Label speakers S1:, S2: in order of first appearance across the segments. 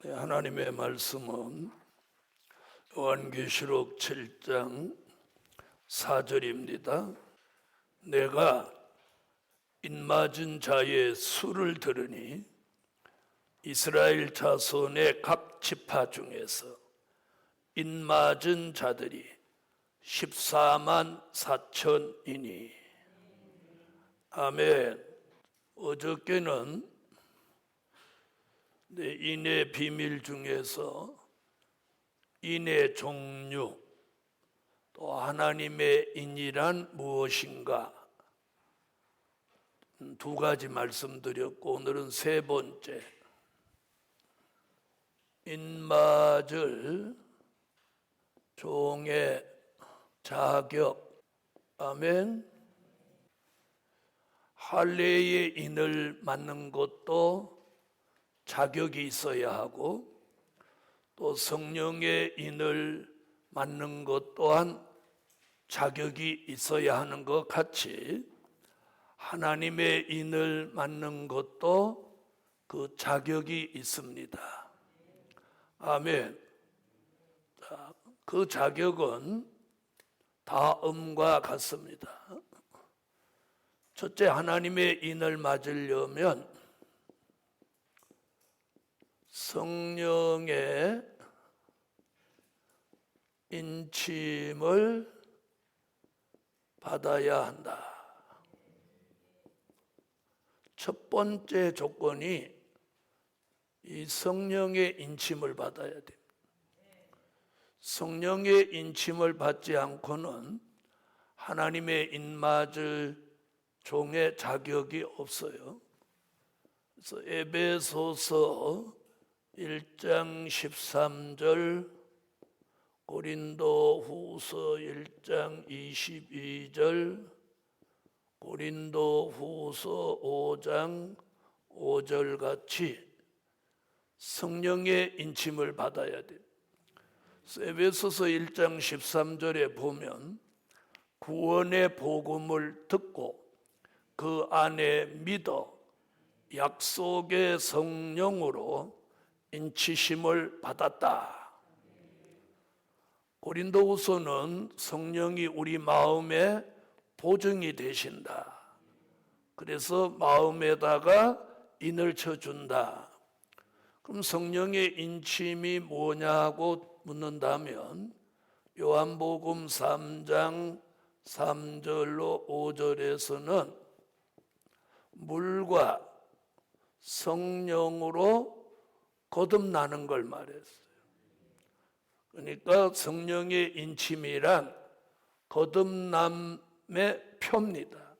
S1: 하나님의 말씀은 요한계시록 7장 4절입니다. 내가 인맞은 자의 수를 들으니 이스라엘 자손의 각 지파 중에서 인맞은 자들이 14만 4천이니. 아멘. 어저께는 인의 비밀 중에서 인의 종류, 또 하나님의 인이란 무엇인가 두 가지 말씀드렸고, 오늘은 세 번째, 인맞을 종의 자격. 아멘. 할례의 인을 맡는 것도 자격이 있어야 하고, 또 성령의 인을 맡는 것 또한 자격이 있어야 하는 것 같이 하나님의 인을 맡는 것도 그 자격이 있습니다. 아멘. 그 자격은 다음과 같습니다. 첫째, 하나님의 인을 맞으려면 성령의 인침을 받아야 한다. 첫 번째 조건이 이 성령의 인침을 받아야 됩니다. 성령의 인침을 받지 않고는 하나님의 인맞을 종의 자격이 없어요. 그래서 에베소서 1장 13절, 고린도후서 1장 22절, 고린도후서 5장 5절 같이 성령의 인침을 받아야 돼요. 에베소서 1장 13절에 보면 구원의 복음을 듣고 그 안에 믿어 약속의 성령으로 인치심을 받았다. 고린도후서는 성령이 우리 마음에 보증이 되신다. 그래서 마음에다가 인을 쳐준다. 그럼 성령의 인침이 뭐냐고 묻는다면 요한복음 3장 3절로 5절에서는 물과 성령으로 거듭나는 걸 말했어요. 그러니까 성령의 인침이란 거듭남의 표입니다.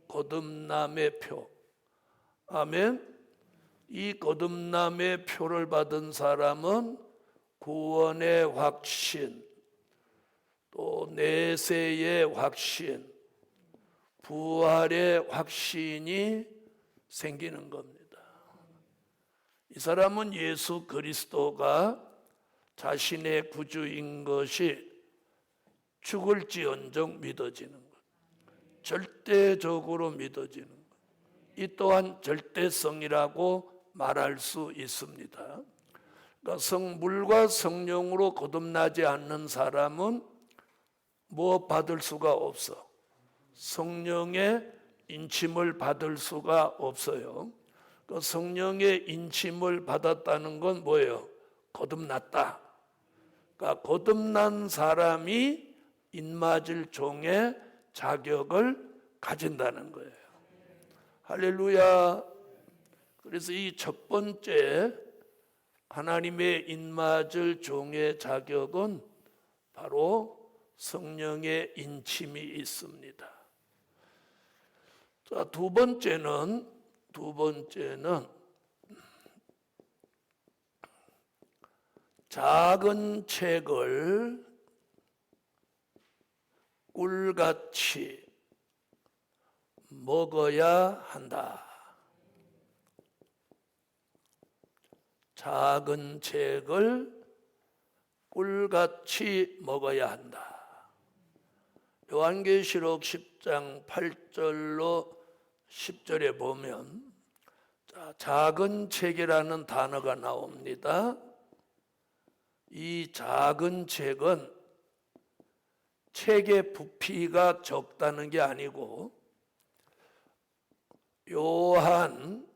S1: 거듭남의 표. 아멘. 이 거듭남의 표를 받은 사람은 구원의 확신, 또 내세의 확신, 부활의 확신이 생기는 겁니다. 이 사람은 예수 그리스도가 자신의 구주인 것이 죽을지언정 믿어지는 것, 절대적으로 믿어지는 것, 이 또한 절대성이라고 말할 수 있습니다. 그러니까 물과 성령으로 거듭나지 않는 사람은 뭐 받을 수가 없어. 성령의 인침을 받을 수가 없어요. 그 성령의 인침을 받았다는 건 뭐예요? 거듭났다. 그러니까 거듭난 사람이 인맞을 종의 자격을 가진다는 거예요. 할렐루야. 그래서 이 첫 번째 하나님의 인맞을 종의 자격은 바로 성령의 인침이 있습니다. 자, 두 번째는 작은 책을 꿀같이 먹어야 한다. 작은 책을 꿀같이 먹어야 한다. 요한계시록 10장 8절로 10절에 보면 자, 작은 책이라는 단어가 나옵니다. 이 작은 책은 책의 부피가 적다는 게 아니고 요한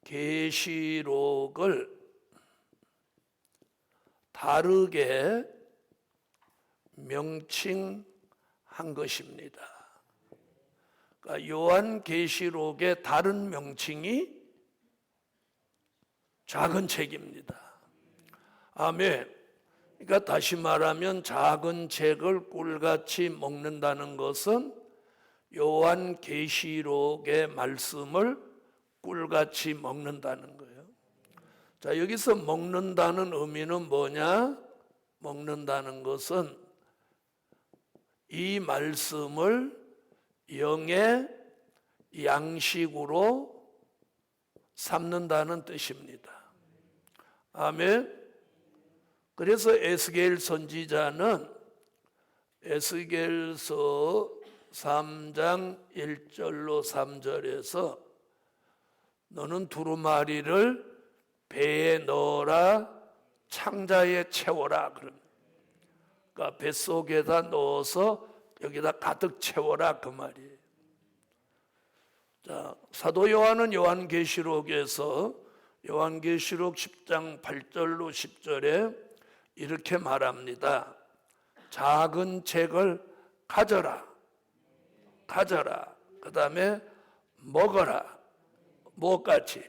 S1: 계시록을 다르게 명칭한 것입니다. 그러니까 요한 계시록의 다른 명칭이 작은 책입니다. 아멘. 그러니까 다시 말하면 작은 책을 꿀같이 먹는다는 것은 요한 계시록의 말씀을 꿀같이 먹는다는 거예요. 자, 여기서 먹는다는 의미는 뭐냐? 먹는다는 것은 이 말씀을 영의 양식으로 삼는다는 뜻입니다. 아멘. 그래서 에스겔 선지자는 에스겔서 3장 1절로 3절에서 너는 두루마리를 배에 넣어라 창자에 채워라 그럽니다. 그러니까 뱃속에다 넣어서 여기다 가득 채워라 그 말이에요. 자, 사도 요한은 요한계시록에서 요한계시록 10장 8절로 10절에 이렇게 말합니다. 작은 책을 가져라. 그 다음에 먹어라. 뭐같이?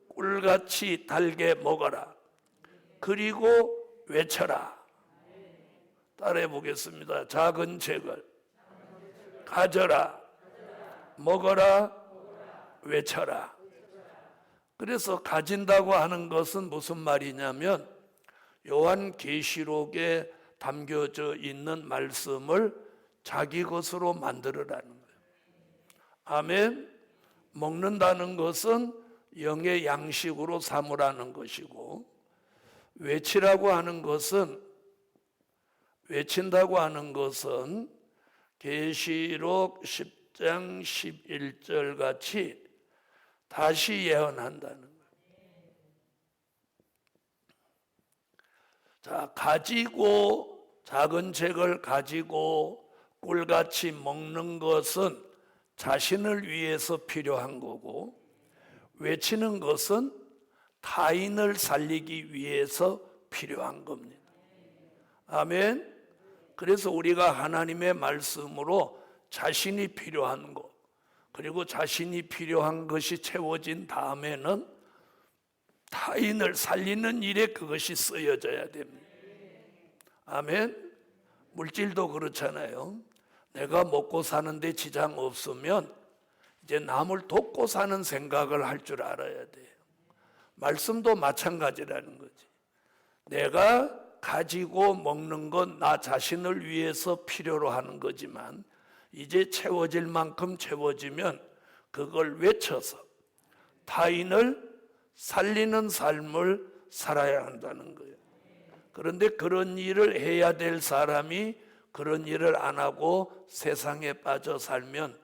S1: 꿀같이 달게 먹어라. 그리고 외쳐라. 따라해 보겠습니다. 작은 책을 가져라. 먹어라. 외쳐라. 그래서 가진다고 하는 것은 무슨 말이냐면 요한계시록에 담겨져 있는 말씀을 자기 것으로 만들으라는 거예요. 아멘. 먹는다는 것은 영의 양식으로 삼으라는 것이고, 외친다고 하는 것은 계시록 10장 11절 같이 다시 예언한다는 거예요. 자, 작은 책을 가지고 꿀같이 먹는 것은 자신을 위해서 필요한 거고, 외치는 것은 타인을 살리기 위해서 필요한 겁니다. 아멘. 그래서 우리가 하나님의 말씀으로 자신이 필요한 것, 그리고 자신이 필요한 것이 채워진 다음에는 타인을 살리는 일에 그것이 쓰여져야 됩니다. 아멘. 물질도 그렇잖아요. 내가 먹고 사는데 지장 없으면 이제 남을 돕고 사는 생각을 할 줄 알아야 돼요. 말씀도 마찬가지라는 거지. 내가 가지고 먹는 건 나 자신을 위해서 필요로 하는 거지만 이제 채워질 만큼 채워지면 그걸 외쳐서 타인을 살리는 삶을 살아야 한다는 거예요. 그런데 그런 일을 해야 될 사람이 그런 일을 안 하고 세상에 빠져 살면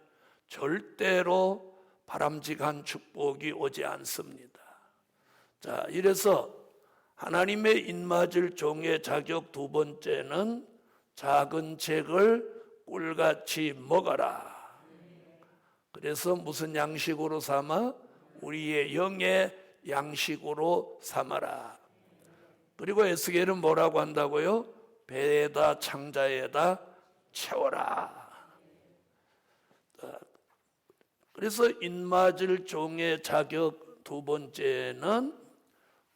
S1: 절대로 바람직한 축복이 오지 않습니다. 자, 이래서 하나님의 입맞을 종의 자격 두 번째는 작은 책을 꿀같이 먹어라. 그래서 무슨 양식으로 삼아? 우리의 영의 양식으로 삼아라. 그리고 에스겔은 뭐라고 한다고요? 배에다 창자에다 채워라. 그래서 입맞을 종의 자격 두 번째는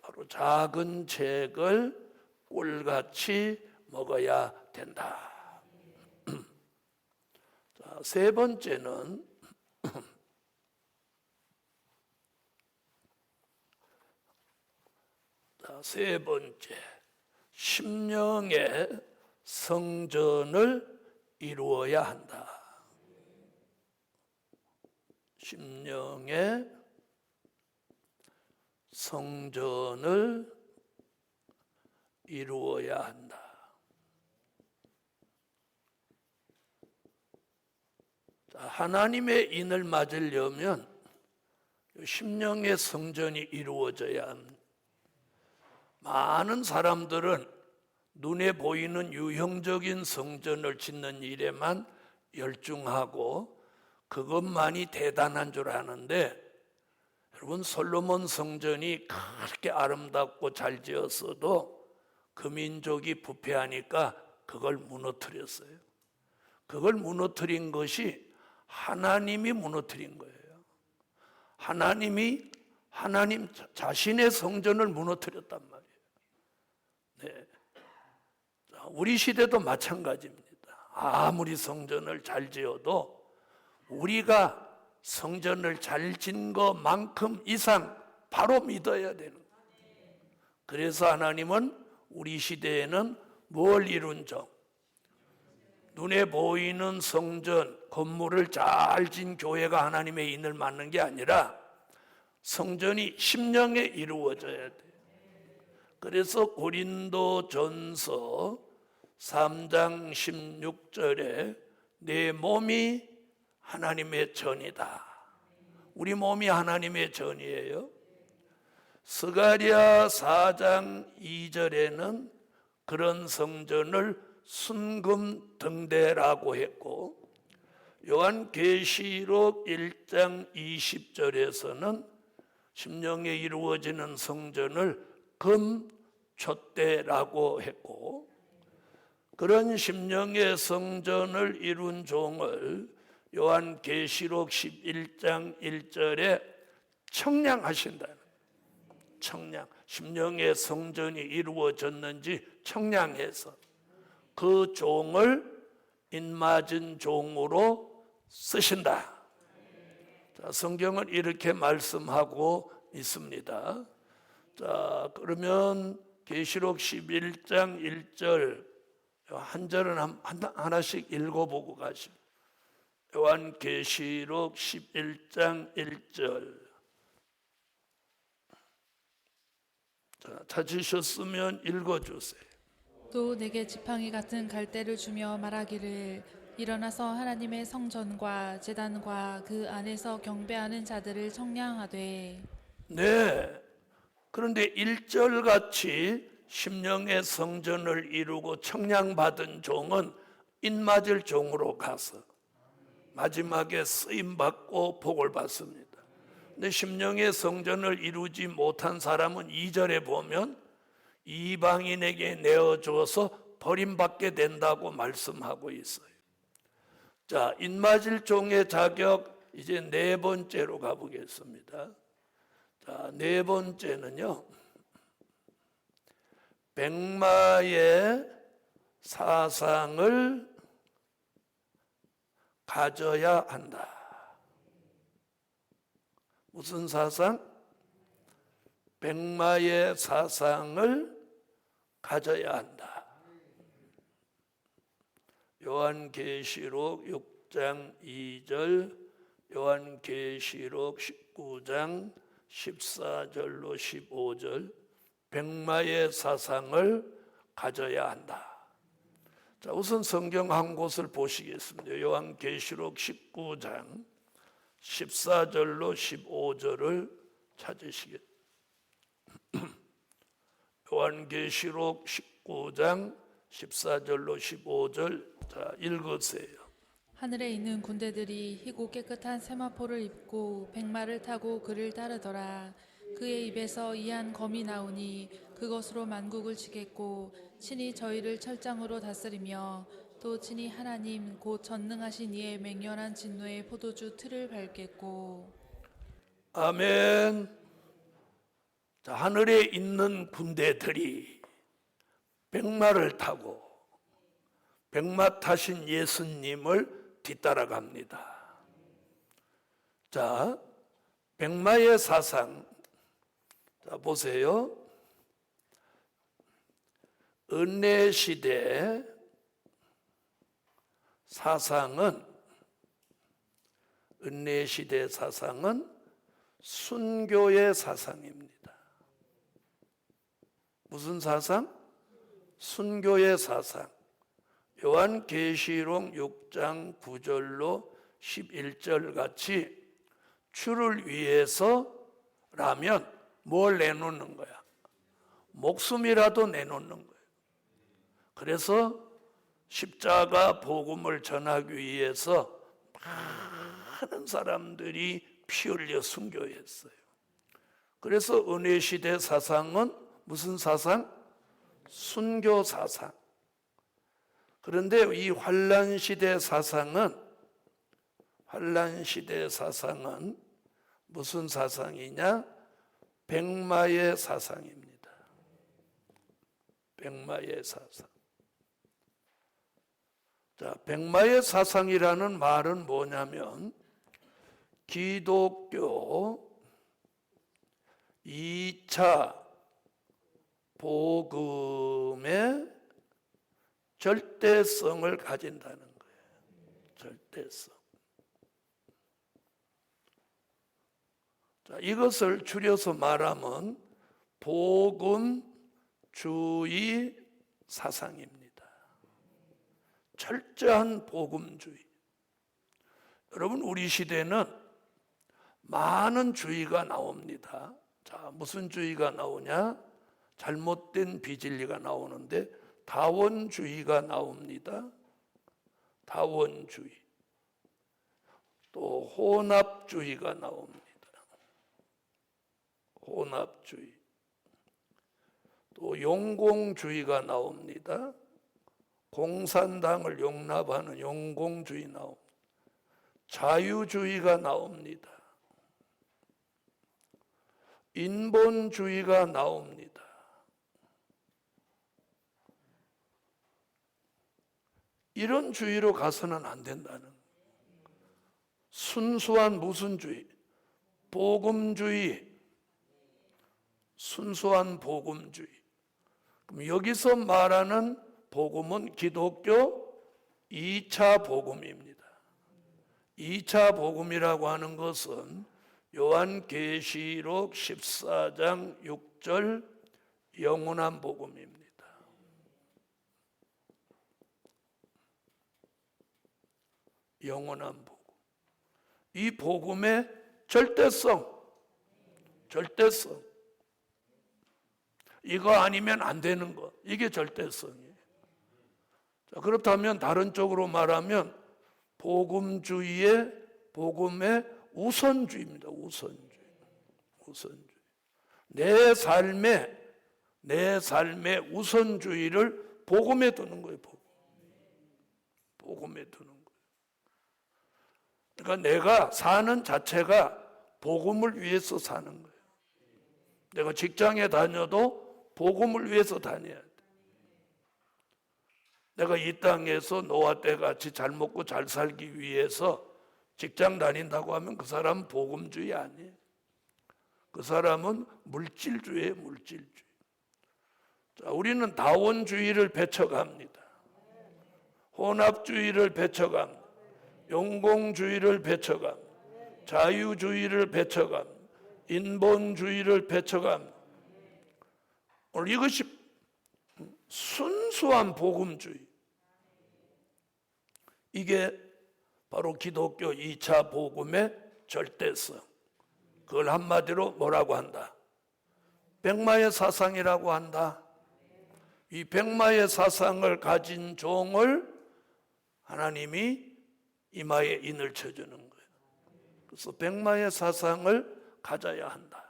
S1: 바로 작은 책을 꿀같이 먹어야 된다. 자, 세 번째는 심령의 성전을 이루어야 한다. 심령의 성전을 이루어야 한다. 자, 하나님의 인을 맞으려면 심령의 성전이 이루어져야 합니다. 많은 사람들은 눈에 보이는 유형적인 성전을 짓는 일에만 열중하고 그것만이 대단한 줄 아는데, 여러분, 솔로몬 성전이 그렇게 아름답고 잘 지었어도 그 민족이 부패하니까 그걸 무너뜨렸어요. 그걸 무너뜨린 것이 하나님이 무너뜨린 거예요. 하나님 자신의 성전을 무너뜨렸단 말이에요. 네. 우리 시대도 마찬가지입니다. 아무리 성전을 잘 지어도 우리가 성전을 잘 지은 것만큼 이상 바로 믿어야 되는 거예요. 그래서 하나님은 우리 시대에는 뭘 이룬 적? 눈에 보이는 성전, 건물을 잘 지은 교회가 하나님의 인을 맡는 게 아니라 성전이 심령에 이루어져야 돼요. 그래서 고린도전서 3장 16절에 내 몸이 하나님의 전이다. 우리 몸이 하나님의 전이에요. 스가랴 4장 2절에는 그런 성전을 순금등대라고 했고, 요한계시록 1장 20절에서는 심령에 이루어지는 성전을 금촛대라고 했고, 그런 심령의 성전을 이룬 종을 요한계시록 11장 1절에 청량하신다. 청량, 심령의 성전이 이루어졌는지 청량해서 그 종을 인맞은 종으로 쓰신다. 자, 성경은 이렇게 말씀하고 있습니다. 자, 그러면 계시록 11장 1절 한 절은 하나씩 읽어보고 가시죠. 요한계시록 11장 1절. 자, 찾으셨으면 읽어주세요.
S2: 또 내게 지팡이 같은 갈대를 주며 말하기를 일어나서 하나님의 성전과 제단과 그 안에서 경배하는 자들을 청량하되.
S1: 네. 그런데 1절같이 심령의 성전을 이루고 청량받은 종은 인맞을 종으로 가서 마지막에 쓰임받고 복을 받습니다. 근데 심령의 성전을 이루지 못한 사람은 2절에 보면 이방인에게 내어줘서 버림받게 된다고 말씀하고 있어요. 자, 인맞을 종의 자격 이제 네 번째로 가보겠습니다. 자, 네 번째는요, 백마의 사상을 가져야 한다. 무슨 사상? 백마의 사상을 가져야 한다. 요한계시록 6장 2절, 요한계시록 19장 14절로 15절, 백마의 사상을 가져야 한다. 자, 우선 성경 한 곳을 보시겠습니다. 요한계시록 19장 14절로 15절을 찾으시겠습니다. 요한계시록 19장 14절로 15절, 자, 읽으세요.
S2: 하늘에 있는 군대들이 희고 깨끗한 세마포를 입고 백마를 타고 그를 따르더라. 그의 입에서 이한 검이 나오니 그것으로 만국을 치겠고 친히 저희를 철장으로 다스리며 또 친히 하나님 곧 전능하신 이의 맹렬한 진노의 포도주 틀을 밟겠고.
S1: 아멘. 자, 하늘에 있는 군대들이 백마를 타고 백마 타신 예수님을 뒤따라갑니다. 자, 백마의 사상. 자, 보세요. 은혜 시대 사상은, 은혜 시대 사상은 순교의 사상입니다. 무슨 사상? 순교의 사상. 요한계시록 6장 9절로 11절 같이 주를 위해서라면 뭘 내놓는 거야? 목숨이라도 내놓는 거예요. 그래서 십자가 복음을 전하기 위해서 많은 사람들이 피 흘려 순교했어요. 그래서 은혜시대 사상은 무슨 사상? 순교 사상. 그런데 이 환란시대 사상은 무슨 사상이냐? 백마의 사상입니다. 백마의 사상. 자, 백마의 사상이라는 말은 뭐냐면 기독교 2차 복음의 절대성을 가진다는 거예요. 절대성. 자, 이것을 줄여서 말하면 복음주의 사상입니다. 철저한 복음주의. 여러분, 우리 시대는 많은 주의가 나옵니다. 자, 무슨 주의가 나오냐? 잘못된 비진리가 나오는데 다원주의가 나옵니다. 다원주의. 또 혼합주의가 나옵니다. 혼합주의. 또 용공주의가 나옵니다. 공산당을 용납하는 용공주의 나옵니다. 자유주의가 나옵니다. 인본주의가 나옵니다. 이런 주의로 가서는 안 된다는 거예요. 순수한 무슨 주의? 복음주의. 순수한 복음주의. 그럼 여기서 말하는 복음은 기독교 2차 복음입니다. 2차 복음이라고 하는 것은 요한계시록 14장 6절 영원한 복음입니다. 영원한 복음. 이 복음의 절대성. 이거 아니면 안 되는 거. 이게 절대성이에요. 자, 그렇다면 다른 쪽으로 말하면 복음의 우선주의입니다. 우선주의. 내 삶의 우선주의를 복음에 두는 거예요. 복음에 두는 거예요. 그러니까 내가 사는 자체가 복음을 위해서 사는 거예요. 내가 직장에 다녀도 복음을 위해서 다녀야 돼. 내가 이 땅에서 노아 때 같이 잘 먹고 잘 살기 위해서 직장 다닌다고 하면 그 사람은 복음주의 아니에요. 그 사람은 물질주의예요. 물질주의. 자, 우리는 다원주의를 배척합니다. 혼합주의를 배척합니다. 용공주의를 배척합니다. 자유주의를 배척합니다. 인본주의를 배척합니다. 오늘 이것이 순수한 복음주의. 이게 바로 기독교 2차 복음의 절대성. 그걸 한마디로 뭐라고 한다? 백마의 사상이라고 한다. 이 백마의 사상을 가진 종을 하나님이 이마에 인을 쳐주는 거예요. 그래서 백마의 사상을 가져야 한다.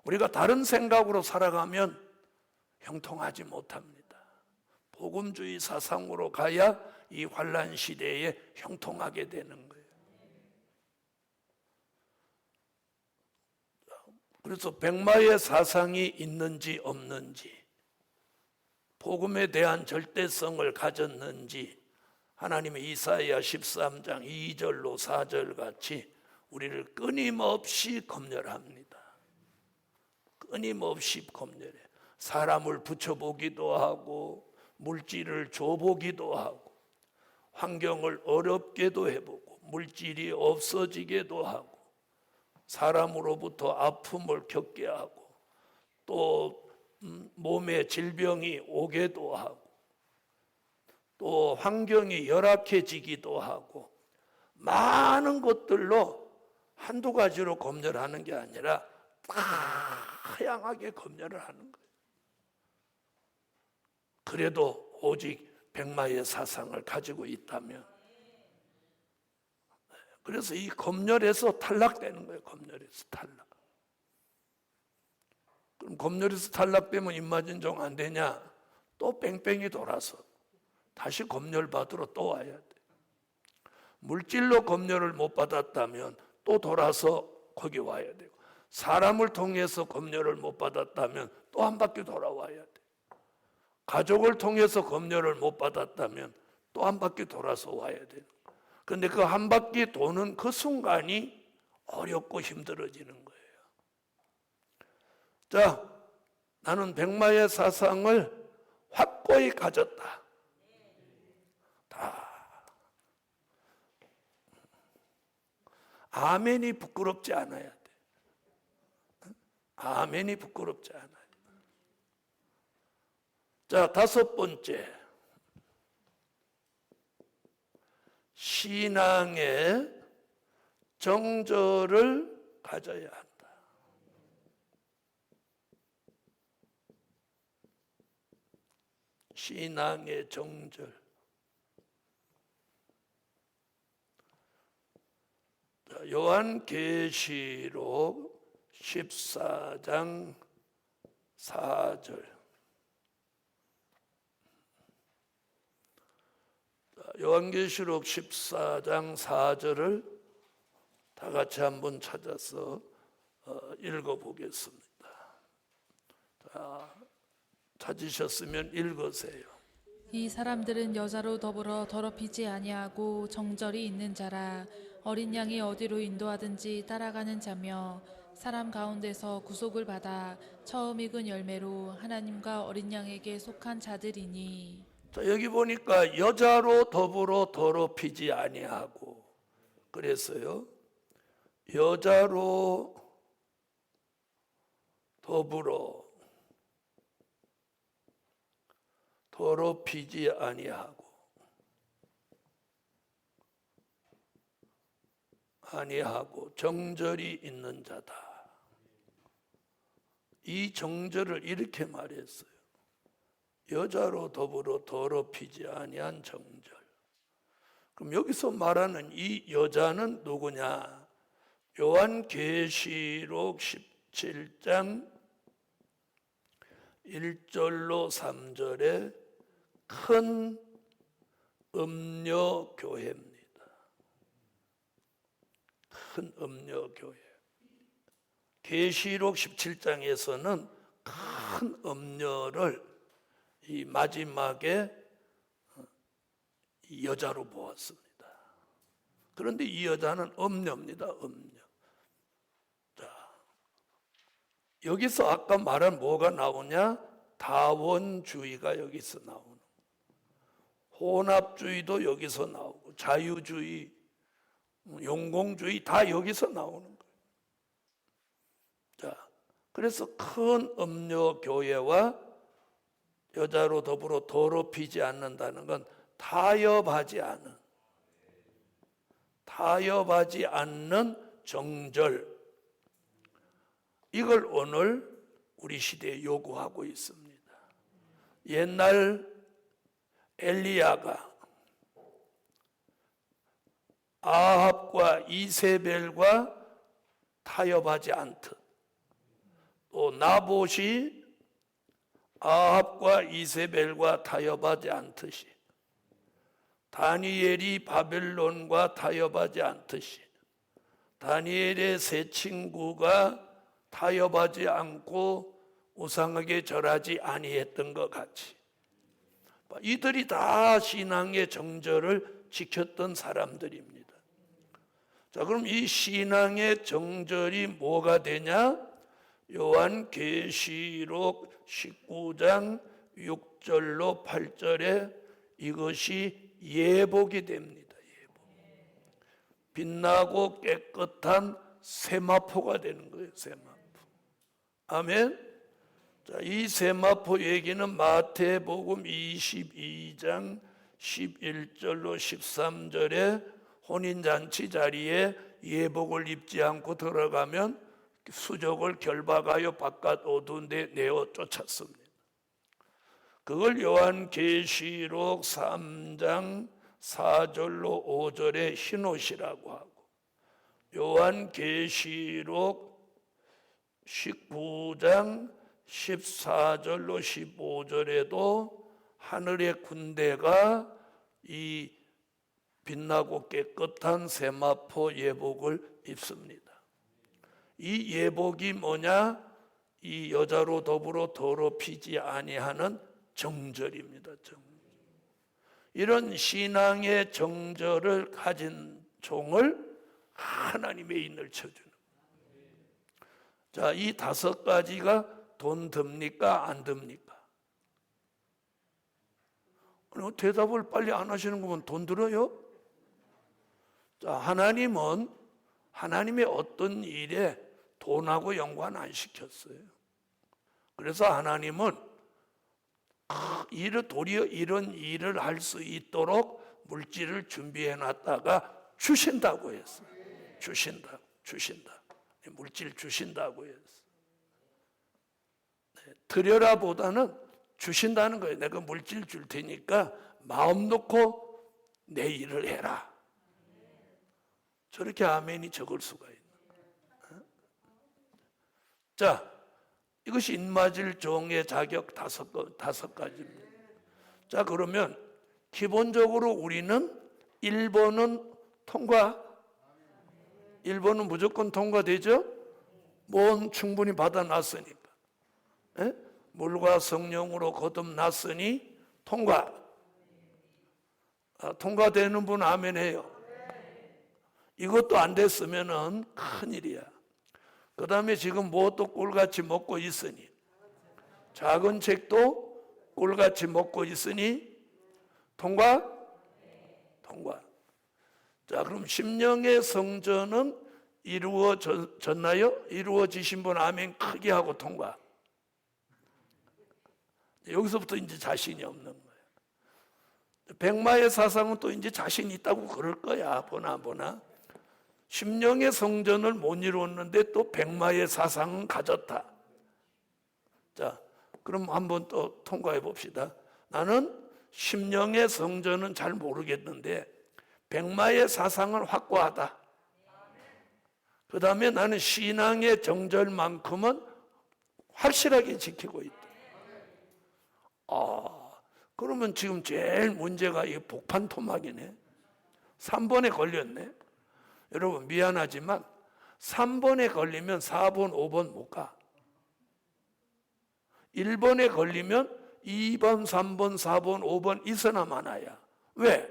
S1: 우리가 다른 생각으로 살아가면 형통하지 못합니다. 복음주의 사상으로 가야 이 환란 시대에 형통하게 되는 거예요. 그래서 백마의 사상이 있는지 없는지, 복음에 대한 절대성을 가졌는지 하나님의 이사야 13장 2절로 4절 같이 우리를 끊임없이 검열합니다. 끊임없이 검열해. 사람을 붙여보기도 하고 물질을 줘보기도 하고 환경을 어렵게도 해보고 물질이 없어지게도 하고 사람으로부터 아픔을 겪게 하고 또 몸에 질병이 오게도 하고 또 환경이 열악해지기도 하고 많은 것들로 한두 가지로 검열하는 게 아니라 다양하게 검열을 하는 거예요. 그래도 오직 백마의 사상을 가지고 있다면, 그래서 이 검열에서 탈락되는 거예요. 검열에서 탈락. 그럼 검열에서 탈락되면 임마진종 안 되냐? 또 뺑뺑이 돌아서 다시 검열 받으러 또 와야 돼. 물질로 검열을 못 받았다면 또 돌아서 거기 와야 되고, 사람을 통해서 검열을 못 받았다면 또 한 바퀴 돌아와야 돼. 가족을 통해서 검열을 못 받았다면 또 한 바퀴 돌아서 와야 돼. 그런데 그 한 바퀴 도는 그 순간이 어렵고 힘들어지는 거예요. 자, 나는 백마의 사상을 확고히 가졌다. 다. 아멘이 부끄럽지 않아야 돼. 아멘이 부끄럽지 않아야 돼. 자, 다섯 번째. 신앙의 정절을 가져야 한다. 신앙의 정절. 요한계시록 14장 4절. 요한계시록 14장 4절을 다 같이 한번 찾아서 읽어보겠습니다. 자, 찾으셨으면 읽으세요.
S2: 이 사람들은 여자로 더불어 더럽히지 아니하고 정절이 있는 자라. 어린 양이 어디로 인도하든지 따라가는 자며 사람 가운데서 구속을 받아 처음 익은 열매로 하나님과 어린 양에게 속한 자들이니.
S1: 자, 여기 보니까 여자로 더불어 더럽히지 아니하고 그랬어요. 여자로 더불어 더럽히지 아니하고 정절이 있는 자다. 이 정절을 이렇게 말했어요. 여자로 더불어 더럽히지 아니한 정절. 그럼 여기서 말하는 이 여자는 누구냐? 요한계시록 17장 1절로 3절에 큰 음녀교회입니다. 큰 음녀교회. 계시록 17장에서는 큰 음녀를 이 마지막에 여자로 보았습니다. 그런데 이 여자는 음녀입니다. 음녀. 자, 여기서 아까 말한 뭐가 나오냐? 다원주의가 여기서 나오는 거예요. 혼합주의도 여기서 나오고 자유주의, 용공주의 다 여기서 나오는 거예요. 자, 그래서 큰 음녀교회와 여자로 더불어 더럽히지 않는다는 건 타협하지 않는 정절, 이걸 오늘 우리 시대에 요구하고 있습니다. 옛날 엘리야가 아합과 이세벨과 타협하지 않듯, 또 나봇이 아합과 이세벨과 타협하지 않듯이, 다니엘이 바벨론과 타협하지 않듯이, 다니엘의 세 친구가 타협하지 않고 우상에게 절하지 아니했던 것 같이, 이들이 다 신앙의 정절을 지켰던 사람들입니다. 자, 그럼 이 신앙의 정절이 뭐가 되냐? 요한계시록 19장 6절로 8절에 이것이 예복이 됩니다. 예복. 빛나고 깨끗한 세마포가 되는 거예요. 세마포. 아멘. 자, 이 세마포 얘기는 마태복음 22장 11절로 13절에 혼인잔치 자리에 예복을 입지 않고 들어가면 수족을 결박하여 바깥 어두운 데 내어 쫓았습니다. 그걸 요한계시록 3장 4절로 5절에 흰옷이라고 하고, 요한계시록 19장 14절로 15절에도 하늘의 군대가 이 빛나고 깨끗한 세마포 예복을 입습니다. 이 예복이 뭐냐? 이 여자로 더불어 더럽히지 아니하는 정절입니다. 정절. 이런 신앙의 정절을 가진 종을 하나님의 인을 쳐주는. 자, 이 5가지가 돈 듭니까? 안 듭니까? 대답을 빨리 안 하시는 거면 돈 들어요? 자, 하나님은 하나님의 어떤 일에 돈하고 연관 안 시켰어요. 그래서 하나님은 도리어 이런 일을 할 수 있도록 물질을 준비해 놨다가 주신다고 했어요. 주신다. 물질 주신다고 했어요. 드려라 보다는 주신다는 거예요. 내가 물질 줄 테니까 마음 놓고 내 일을 해라. 저렇게 아멘이 적을 수가 있는 거예요. 자, 이것이 인맞을 종의 자격 5가지입니다. 자, 그러면 기본적으로 우리는 1번은 통과. 1번은 무조건 통과되죠? 뭔 충분히 받아놨으니까. 에? 물과 성령으로 거듭났으니 통과. 통과되는 분 아멘 해요. 이것도 안 됐으면은 큰일이야. 그 다음에 지금 뭣도 꿀같이 먹고 있으니, 작은 책도 꿀같이 먹고 있으니 통과? 통과. 자, 그럼 심령의 성전은 이루어졌나요? 이루어지신 분 아멘 크게 하고 통과. 여기서부터 이제 자신이 없는 거예요. 백마의 사상은 또 이제 자신 있다고 그럴 거야. 보나. 심령의 성전을 못 이루었는데 또 백마의 사상은 가졌다. 자, 그럼 한번 또 통과해 봅시다. 나는 심령의 성전은 잘 모르겠는데 백마의 사상은 확고하다. 그 다음에 나는 신앙의 정절만큼은 확실하게 지키고 있다. 그러면 지금 제일 문제가 이 복판 토막이네. 3번에 걸렸네. 여러분 미안하지만 3번에 걸리면 4번, 5번 못 가. 1번에 걸리면 2번, 3번, 4번, 5번 있으나 마나야. 왜?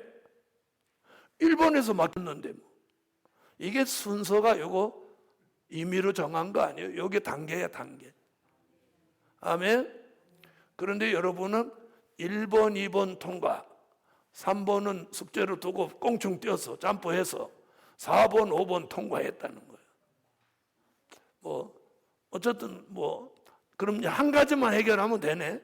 S1: 1번에서 막혔는데 뭐. 이게 순서가 요거 임의로 정한 거 아니에요. 요게 단계야, 단계. 아멘. 그런데 여러분은 1번, 2번 통과, 3번은 숙제로 두고 꽁충 뛰어서 점프해서 4번, 5번 통과했다는 거예요. 뭐 어쨌든 뭐 그럼 한 가지만 해결하면 되네.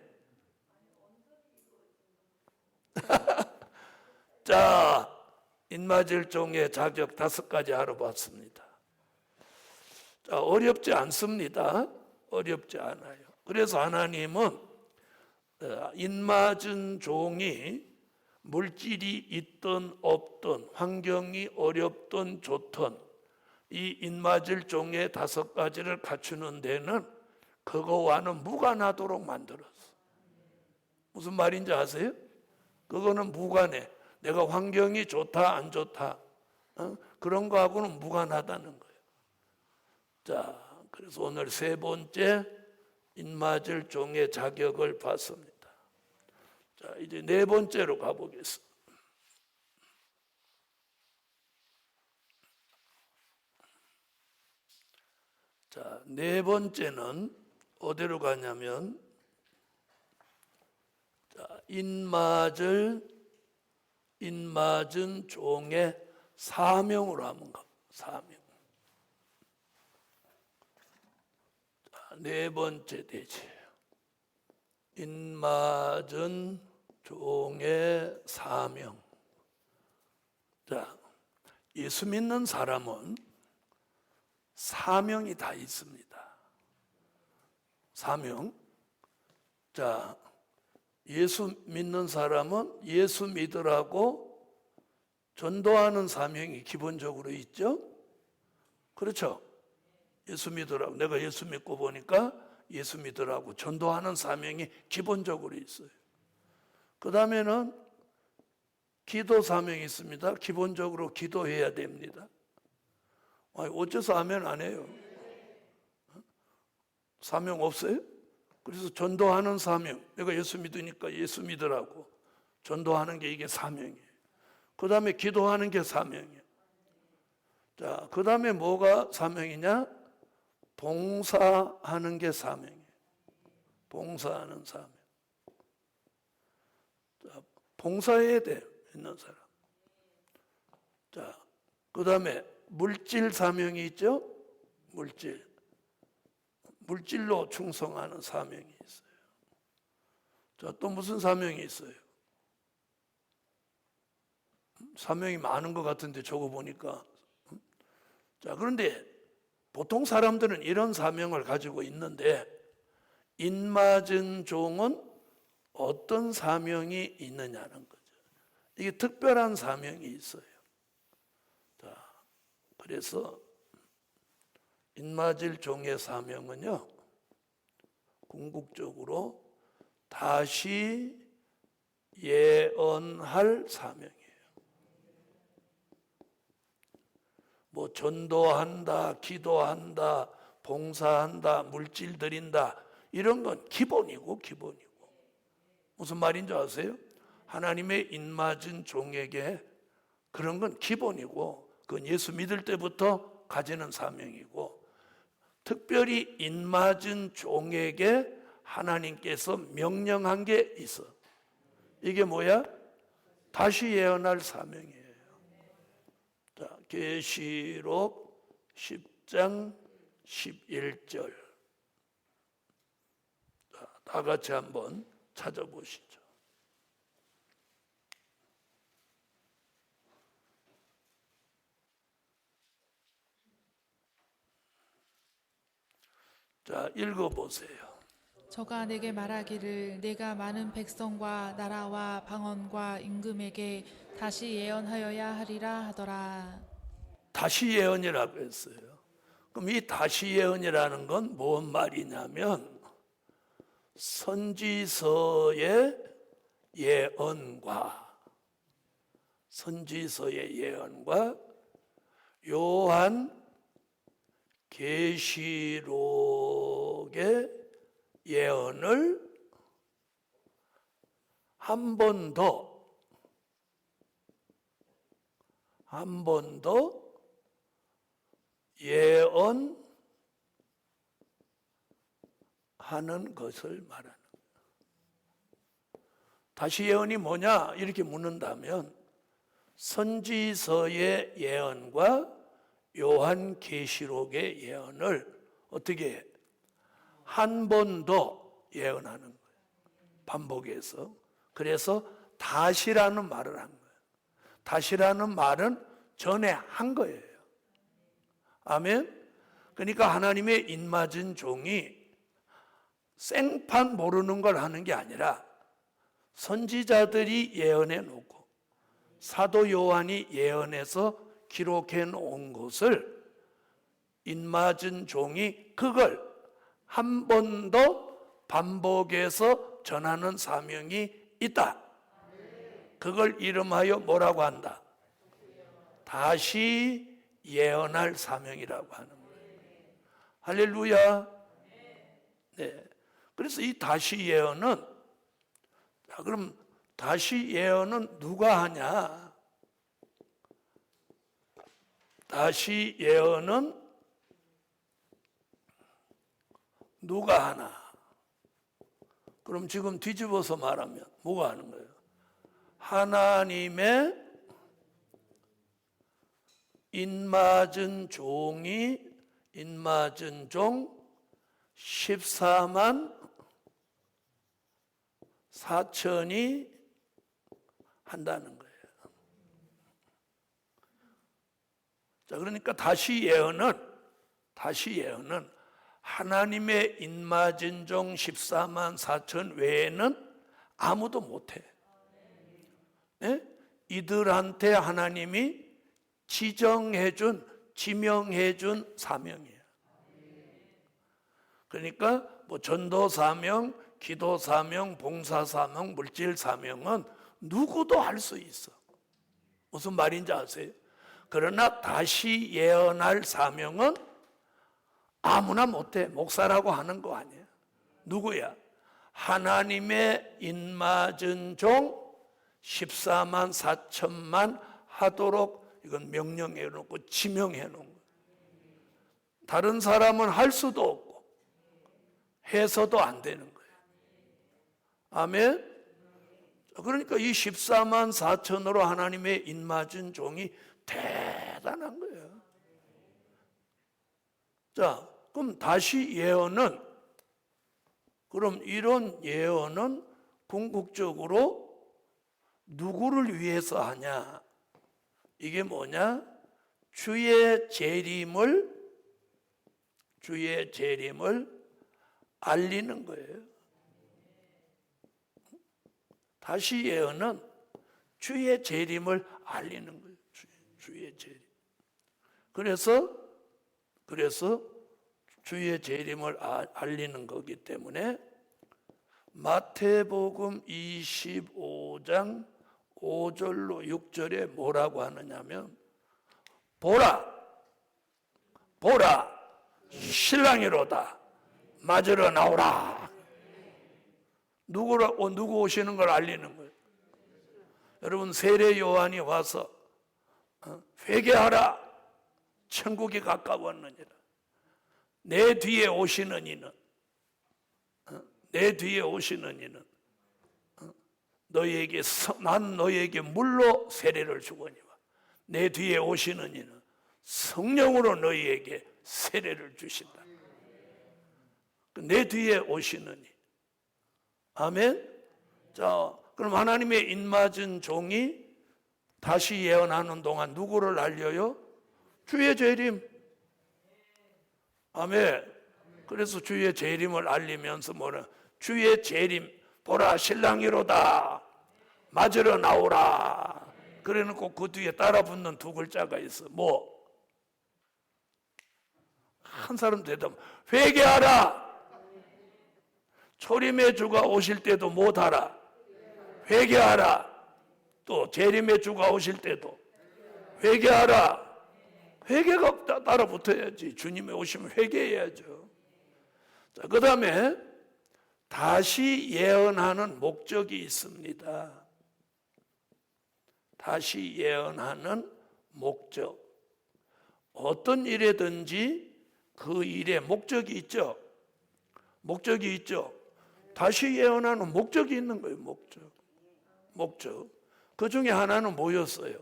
S1: 자, 인마질종의 자격 5가지 알아봤습니다. 자, 어렵지 않습니다. 어렵지 않아요. 그래서 하나님은 인맞은 종이 물질이 있든 없든 환경이 어렵든 좋든 이 인맞을 종의 5가지를 갖추는 데는 그거와는 무관하도록 만들었어. 무슨 말인지 아세요? 그거는 무관해. 내가 환경이 좋다 안 좋다 그런 거하고는 무관하다는 거예요. 자, 그래서 오늘 3번째 인맞을 종의 자격을 봤습니다. 자, 이제 4번째로 가보겠습니다. 자, 4번째는 어디로 가냐면, 자, 인맞은 종의 사명으로 한번 가. 사명. 자, 4번째 되지. 인맞은 종의 사명. 자, 예수 믿는 사람은 사명이 다 있습니다. 사명. 자, 예수 믿는 사람은 예수 믿으라고 전도하는 사명이 기본적으로 있죠? 그렇죠? 예수 믿으라고. 내가 예수 믿고 보니까 예수 믿으라고 전도하는 사명이 기본적으로 있어요. 그 다음에는 기도 사명이 있습니다. 기본적으로 기도해야 됩니다. 어째서 아멘 안 해요? 사명 없어요? 그래서 전도하는 사명. 내가 예수 믿으니까 예수 믿으라고 전도하는 게 이게 사명이에요. 그 다음에 기도하는 게 사명이에요. 자, 그 다음에 뭐가 사명이냐? 봉사하는 게 사명이에요. 봉사하는 사명. 자, 봉사해야 돼, 있는 사람. 자, 그 다음에 물질 사명이 있죠? 물질로 충성하는 사명이 있어요. 자, 또 무슨 사명이 있어요? 사명이 많은 것 같은데 적어보니까. 자, 그런데 보통 사람들은 이런 사명을 가지고 있는데 인맞은 종은 어떤 사명이 있느냐는 거죠. 이게 특별한 사명이 있어요. 자, 그래서 인맞을 종의 사명은요, 궁극적으로 다시 예언할 사명이에요. 뭐 전도한다, 기도한다, 봉사한다, 물질 드린다, 이런 건 기본이고. 무슨 말인지 아세요? 하나님의 인맞은 종에게 그런 건 기본이고, 그건 예수 믿을 때부터 가지는 사명이고, 특별히 인맞은 종에게 하나님께서 명령한 게 있어. 이게 뭐야? 다시 예언할 사명이에요. 자, 계시록 10장 11절. 자, 다 같이 한번 찾아보시죠. 자, 읽어보세요.
S2: 저가 내게 말하기를 내가 많은 백성과 나라와 방언과 임금에게 다시 예언하여야 하리라 하더라.
S1: 다시 예언이라고 했어요. 그럼 이 다시 예언이라는 건 뭔 말이냐면 선지서의 예언과 요한 계시록의 예언을 한 번 더 예언하는 것을 말하는 거예요. 다시 예언이 뭐냐 이렇게 묻는다면 선지서의 예언과 요한 계시록의 예언을 어떻게 해? 한 번 더 예언하는 거예요. 반복해서. 그래서 다시라는 말을 한 거예요. 다시라는 말은 전에 한 거예요. 아멘. 그러니까 하나님의 인맞은 종이 생판 모르는 걸 하는 게 아니라 선지자들이 예언해 놓고 사도 요한이 예언해서 기록해 놓은 것을 인맞은 종이 그걸 한 번 더 반복해서 전하는 사명이 있다. 그걸 이름하여 뭐라고 한다? 다시 예언할 사명이라고 하는 거예요. 할렐루야. 네. 그래서 이 다시 예언은, 자, 그럼 다시 예언은 누가 하냐? 다시 예언은 누가 하나? 그럼 지금 뒤집어서 말하면 뭐가 하는 거예요? 하나님의 인맞은 종 14만 4천이 한다는 거예요. 자, 그러니까 다시 예언은 하나님의 인마진 종 14만 4천 외에는 아무도 못해. 네? 이들한테 하나님이 지명해준 사명이에요. 그러니까 뭐 전도 사명, 기도 사명, 봉사 사명, 물질 사명은 누구도 할 수 있어. 무슨 말인지 아세요? 그러나 다시 예언할 사명은 아무나 못해. 목사라고 하는 거 아니야. 누구야? 하나님의 인맞은 종 14만 4천만 하도록 이건 명령해 놓고 지명해 놓은 거예요. 다른 사람은 할 수도 없고 해서도 안 되는 거예요. 아멘. 그러니까 이 14만 4천으로 하나님의 인맞은 종이 대단한 거예요. 자, 그럼 다시 예언은, 그럼 이런 예언은 궁극적으로 누구를 위해서 하냐? 이게 뭐냐? 주의 재림을 알리는 거예요. 다시 예언은 주의 재림을 알리는 거예요. 주의 재림. 그래서 주의 재림을 알리는 거기 때문에 마태복음 25장 5절로 6절에 뭐라고 하느냐면 보라 신랑이로다 맞으러 나오라. 누구 오시는 걸 알리는 거예요. 여러분, 세례 요한이 와서 회개하라 천국이 가까웠느니라. 내 뒤에 오시는 이는 난 너희에게 물로 세례를 주거니와 내 뒤에 오시는 이는 성령으로 너희에게 세례를 주신다. 내 뒤에 오시는 이. 아멘. 자, 그럼 하나님의 인맞은 종이 다시 예언하는 동안 누구를 알려요? 주의 재림. 아멘. 그래서 주의 재림을 알리면서 뭐라? 주의 재림 보라 신랑이로다 맞으러 나오라. 그래놓고 그 뒤에 따라 붙는 두 글자가 있어. 뭐? 한 사람 대답. 회개하라. 초림의 주가 오실 때도 못하라. 회개하라. 또 재림의 주가 오실 때도 회개하라. 회개가 따라 붙어야지. 주님이 오시면 회개해야죠. 자, 그 다음에 다시 예언하는 목적이 있습니다. 다시 예언하는 목적. 어떤 일에든지 그 일에 목적이 있죠. 목적이 있죠. 다시 예언하는 목적이 있는 거예요. 목적. 그 중에 하나는 뭐였어요?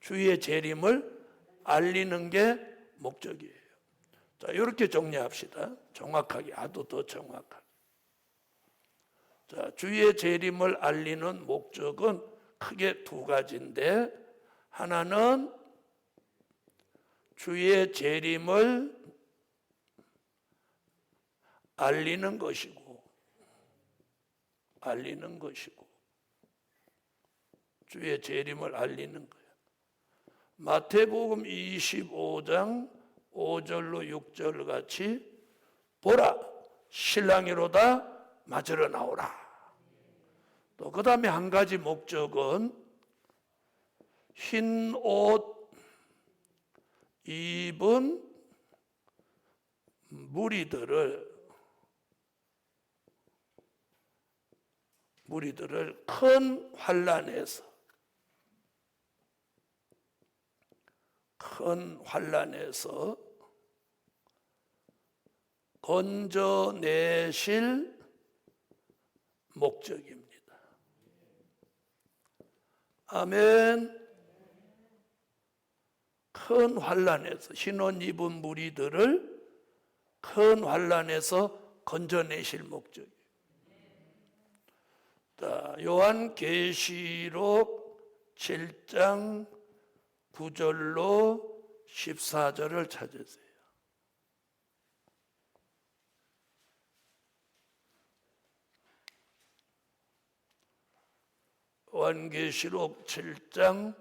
S1: 주의 재림을 알리는 게 목적이에요. 자, 이렇게 정리합시다. 정확하게, 아주 더 정확하게. 자, 주의 재림을 알리는 목적은 크게 두 가지인데, 하나는 주의 재림을 알리는 것이고, 주의 재림을 알리는 거예요. 마태복음 25장 5절로 6절 같이 보라 신랑이로다 맞으러 나오라. 또 그 다음에 한 가지 목적은 흰 옷 입은 무리들을 큰 환난에서 건져내실 목적입니다. 아멘. 큰 환난에서 흰옷 입은 무리들을 큰 환난에서 건져내실 목적이에요. 자, 요한계시록 7장 9절로 14절을 찾으세요. 요한계시록 7장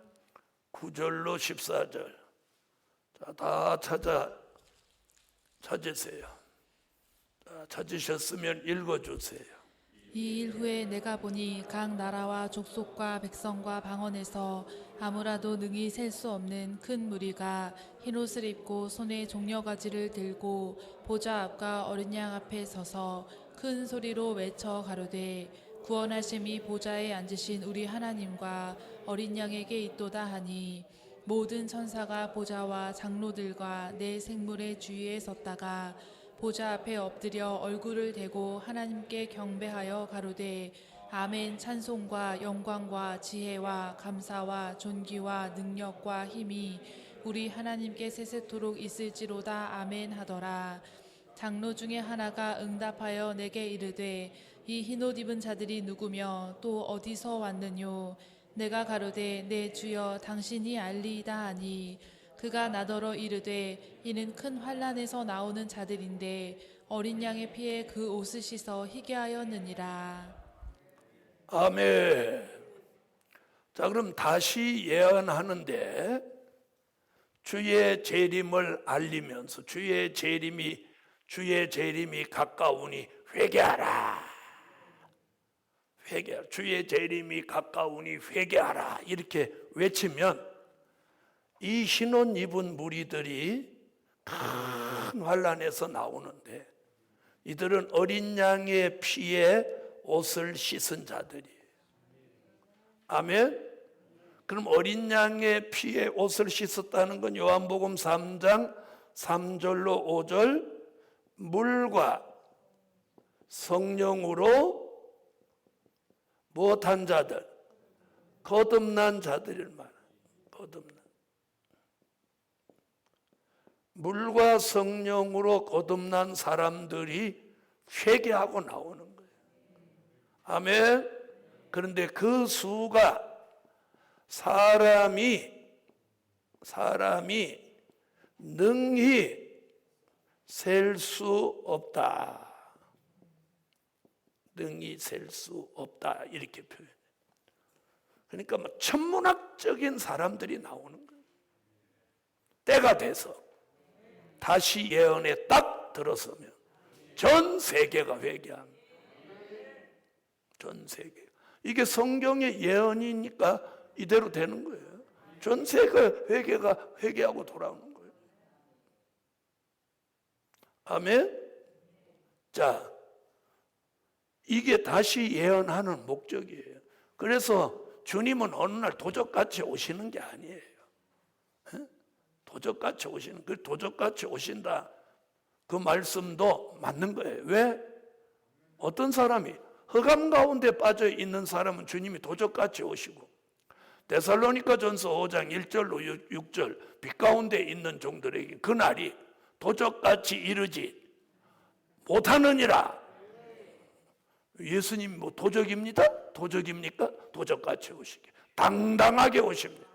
S1: 9절로 14절. 자, 다 찾으세요. 자, 찾으셨으면 읽어주세요.
S2: 이 일 후에 내가 보니 각 나라와 족속과 백성과 방언에서 아무라도 능히 셀 수 없는 큰 무리가 흰옷을 입고 손에 종려가지를 들고 보좌 앞과 어린 양 앞에 서서 큰 소리로 외쳐 가로되 구원하심이 보좌에 앉으신 우리 하나님과 어린 양에게 있도다 하니 모든 천사가 보좌와 장로들과 내 생물의 주위에 섰다가 보좌 앞에 엎드려 얼굴을 대고 하나님께 경배하여 가로되 아멘. 찬송과 영광과 지혜와 감사와 존귀와 능력과 힘이 우리 하나님께 세세토록 있을지로다. 아멘 하더라. 장로 중에 하나가 응답하여 내게 이르되 이 흰옷 입은 자들이 누구며 또 어디서 왔느뇨? 내가 가로되 내 주여 당신이 알리이다 하니 그가 나더러 이르되 이는 큰 환난에서 나오는 자들인데 어린 양의 피에 그 옷을 씻어 희게 하였느니라.
S1: 아멘. 자, 그럼 다시 예언하는데 주의 재림을 알리면서 주의 재림이 가까우니 회개하라. 회개하라. 주의 재림이 가까우니 회개하라. 이렇게 외치면 이 흰옷 입은 무리들이 큰 환난에서 나오는데 이들은 어린 양의 피에 옷을 씻은 자들이에요. 아멘. 그럼 어린 양의 피에 옷을 씻었다는 건 요한복음 3장 3절로 5절 물과 성령으로 못한 자들, 거듭난 자들을 말합니다. 거듭난. 물과 성령으로 거듭난 사람들이 회개하고 나오는 거예요. 아멘. 그런데 그 수가 사람이 능히 셀 수 없다. 능히 셀 수 없다. 이렇게 표현해요. 그러니까 뭐 천문학적인 사람들이 나오는 거예요. 때가 돼서 다시 예언에 딱 들어서면 전 세계가 회개합니다. 전 세계. 이게 성경의 예언이니까 이대로 되는 거예요. 전 세계 회개하고 돌아오는 거예요. 아멘. 자, 이게 다시 예언하는 목적이에요. 그래서 주님은 어느 날 도적같이 오시는 게 아니에요. 도적같이 오시는, 그 도적같이 오신다. 그 말씀도 맞는 거예요. 왜? 어떤 사람이 흑암 가운데 빠져 있는 사람은 주님이 도적같이 오시고 데살로니가 전서 5장 1절로 6절 빛 가운데 있는 종들에게 그날이 도적같이 이르지 못하느니라. 예수님 뭐 도적입니다? 도적입니까? 도적같이 오시게 당당하게 오십니다.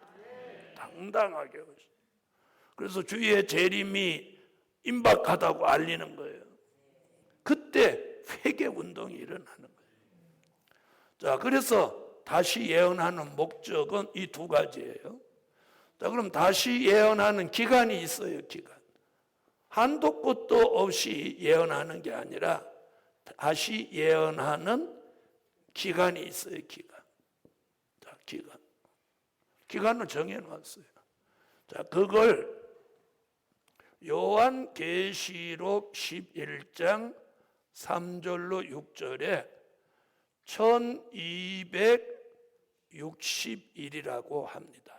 S1: 당당하게 오십니다. 그래서 주의 재림이 임박하다고 알리는 거예요. 그때 회개 운동이 일어나는 거예요. 자, 그래서 다시 예언하는 목적은 이 두 가지예요. 자, 그럼 다시 예언하는 기간이 있어요. 기간. 한도 끝도 없이 예언하는 게 아니라 다시 예언하는 기간이 있어요. 기간. 자, 기간을 정해놨어요. 자, 그걸 요한계시록 11장 3절로 6절에 1260일이라고 합니다.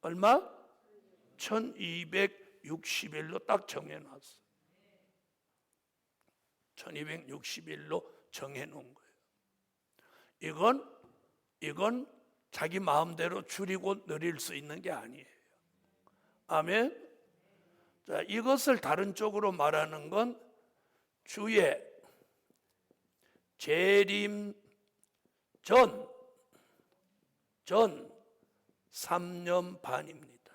S1: 얼마? 1260일로 딱 정해놨어요. 1260일로 정해놓은 거예요. 이건 자기 마음대로 줄이고 늘릴 수 있는 게 아니에요. 아멘. 자, 이것을 다른 쪽으로 말하는 건 주의 재림 전 3년 반입니다.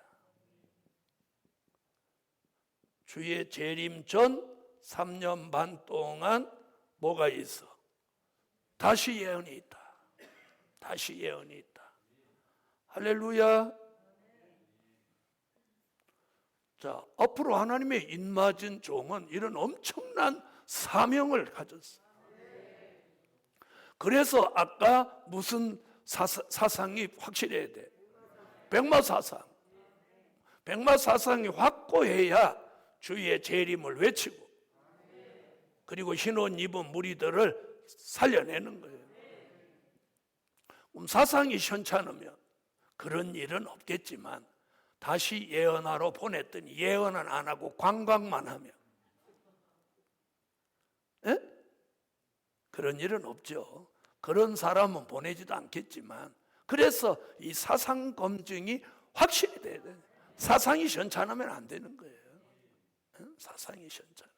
S1: 주의 재림 전 3년 반 동안 뭐가 있어? 다시 예언이 있다. 다시 예언이 있다. 할렐루야. 자, 앞으로 하나님의 인맞은 종은 이런 엄청난 사명을 가졌어. 그래서 아까 무슨 사상이 확실해야 돼? 백마사상. 백마사상이 확고해야 주의 재림을 외치고 그리고 흰옷 입은 무리들을 살려내는 거예요. 그럼 사상이 현찮으면 그런 일은 없겠지만 다시 예언하러 보냈더니 예언은 안 하고 관광만 하며 그런 일은 없죠. 그런 사람은 보내지도 않겠지만 그래서 이 사상 검증이 확실히 돼야 돼요. 사상이 현찮으면 안 되는 거예요. 사상이 현찮아.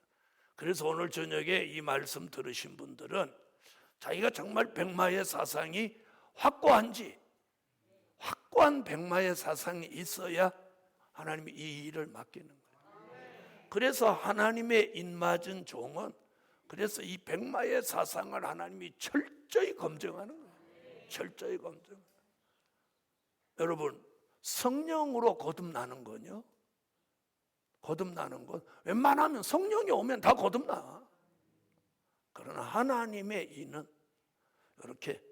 S1: 그래서 오늘 저녁에 이 말씀 들으신 분들은 자기가 정말 백마의 사상이 확고한지, 확고한 백마의 사상이 있어야 하나님이 이 일을 맡기는 거예요. 그래서 하나님의 인맞은 종은 그래서 이 백마의 사상을 하나님이 철저히 검증하는 거예요. 철저히 검증. 여러분, 성령으로 거듭나는 거요. 거듭나는 건 웬만하면 성령이 오면 다 거듭나. 그러나 하나님의 이는 이렇게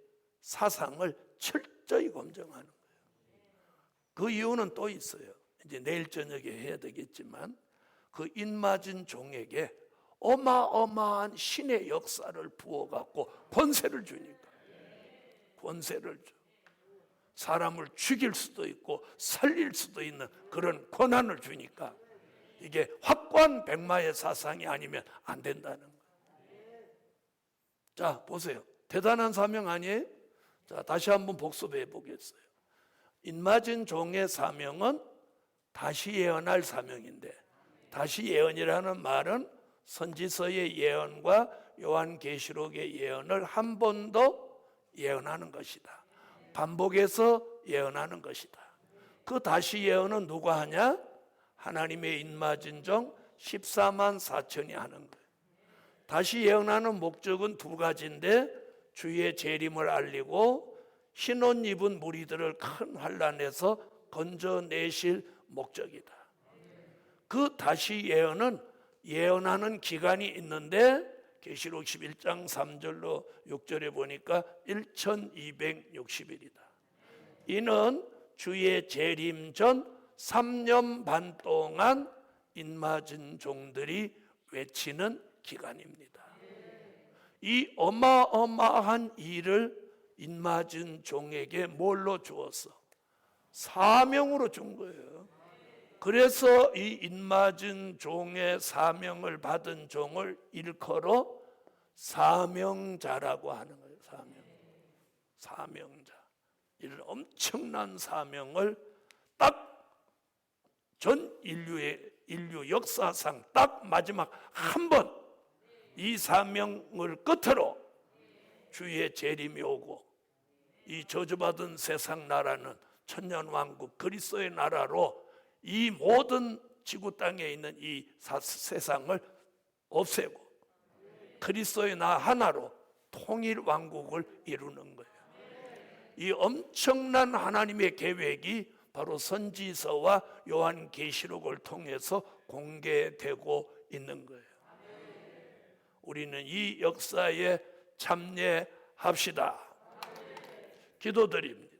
S1: 사상을 철저히 검증하는 거예요. 그 이유는 또 있어요. 이제 내일 저녁에 해야 되겠지만 그 인맞은 종에게 어마어마한 신의 역사를 부어갖고 권세를 주니까. 권세를 줘. 사람을 죽일 수도 있고 살릴 수도 있는 그런 권한을 주니까 이게 확고한 백마의 사상이 아니면 안 된다는 거예요. 자, 보세요. 대단한 사명 아니에요? 자, 다시 한번 복습해 보겠어요. 인맞은 종의 사명은 다시 예언할 사명인데, 다시 예언이라는 말은 선지서의 예언과 요한계시록의 예언을 한 번 더 예언하는 것이다. 반복해서 예언하는 것이다. 그 다시 예언은 누가 하냐? 하나님의 인맞은 종 14만 4천이 하는 거예요. 다시 예언하는 목적은 두 가지인데 주의 재림을 알리고 흰옷 입은 무리들을 큰 환난에서 건져내실 목적이다. 그 다시 예언은 예언하는 기간이 있는데 계시록 11장 3절로 6절에 보니까 1260일이다. 이는 주의 재림 전 3년 반 동안 인맞은 종들이 외치는 기간입니다. 이 어마어마한 일을 인맞은 종에게 뭘로 주었어? 사명으로 준 거예요. 그래서 이 인맞은 종의 사명을 받은 종을 일컬어 사명자라고 하는 거예요. 사명자. 이런 엄청난 사명을 딱 전 인류 역사상 딱 마지막 한 번 이 사명을 끝으로 주의 재림이 오고 이 저주받은 세상 나라는 천년왕국 그리스도의 나라로 이 모든 지구 땅에 있는 이 세상을 없애고 그리스도의 나 하나로 통일 왕국을 이루는 거예요. 이 엄청난 하나님의 계획이 바로 선지서와 요한계시록을 통해서 공개되고 있는 거예요. 우리는 이 역사에 참여합시다. 기도드립니다.